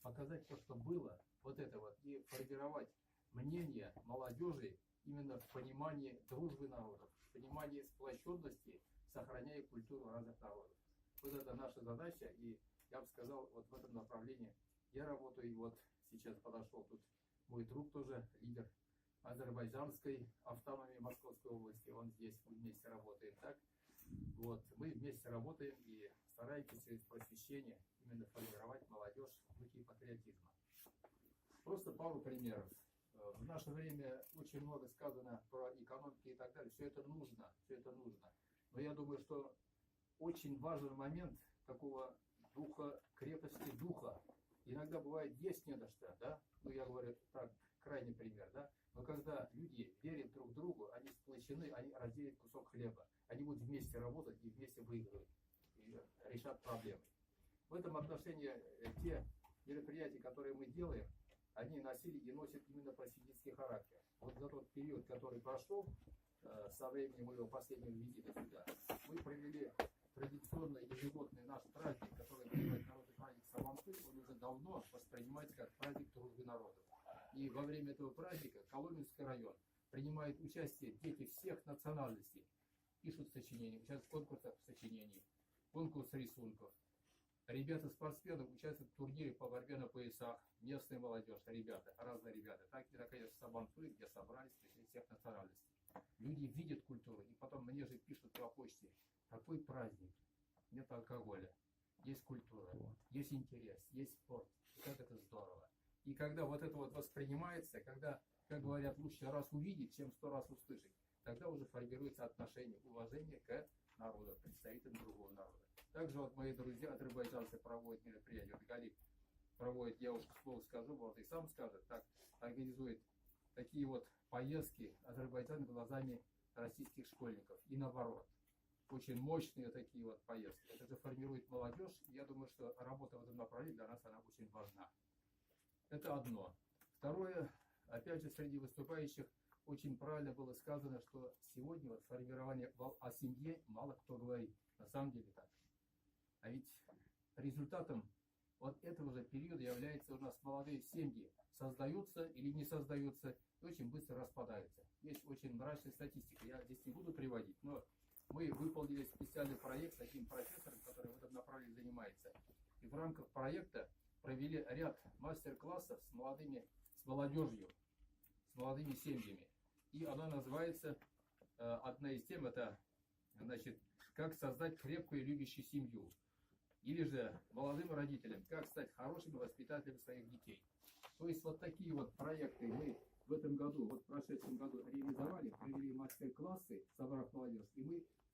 показать то, что было, вот это вот, и формировать мнение молодежи именно в понимании дружбы народов, в понимании сплоченности, сохраняя культуру разных народов. Вот это наша задача, и я бы сказал, вот в этом направлении я работаю, и вот сейчас подошел тут мой друг тоже, лидер азербайджанской автономии Московской области, он здесь, мы вместе работаем, так? Вот, мы вместе работаем и стараемся через просвещение именно формировать молодежь в духе патриотизма. Просто пару примеров. В наше время очень много сказано про экономики и так далее. Все это нужно, все это нужно. Но я думаю, что очень важен момент такого духа, крепости духа. Иногда бывает, есть не на что, да? Ну, я говорю, так, крайний пример, да? Но когда люди верят друг другу, они сплочены, они разделят кусок хлеба. Они будут вместе работать и вместе выигрывать. И решат проблемы. В этом отношении те мероприятия, которые мы делаем, они носили и носят именно просветительский характер. Вот за тот период, который прошел, со времени моего последнего визита сюда, мы провели традиционный ежегодный наш праздник, который называется народный праздник Сабантуй, он уже давно воспринимается как праздник дружбы народов. И во время этого праздника Коломенский район принимает участие дети всех национальностей, пишут сочинения, участвуют в конкурсах сочинений, конкурс рисунков. Ребята-спортсмены участвуют в турнире по борьбе на поясах, местная молодежь, ребята, разные ребята. Так и, наконец, в Сабантуе, где собрались представители всех национальностей. Люди видят культуру, и потом мне же пишут по почте, какой праздник, нет алкоголя, есть культура, есть интерес, есть спорт, и как это здорово. И когда вот это вот воспринимается, когда, как говорят, лучше раз увидеть, чем 100 раз услышать, тогда уже формируется отношение, уважение к народу, представителям другого народа. Также вот мои друзья, азербайджанцы, проводят мероприятия. Вот Галип проводит, я уж к слову скажу, вот и сам скажет, так организует такие вот поездки Азербайджана глазами российских школьников и наоборот. Очень мощные такие вот поездки. Это же формирует молодежь. И я думаю, что работа в этом направлении для нас она очень важна. Это одно. Второе, опять же, среди выступающих очень правильно было сказано, что сегодня вот формирование о семье мало кто говорит. На самом деле так. А ведь результатом вот этого же периода является у нас молодые семьи. Создаются или не создаются и очень быстро распадаются. Есть очень мрачная статистика. Я здесь не буду приводить, но мы выполнили специальный проект с одним профессором, который в этом направлении занимается. И в рамках проекта провели ряд мастер-классов с молодежью, с молодыми семьями. И она называется, одна из тем, это, значит, как создать крепкую и любящую семью. Или же молодым родителям, как стать хорошими воспитателями своих детей. То есть вот такие вот проекты мы в этом году, вот в прошедшем году реализовали, провели мастер-классы, собрав молодежь, и мы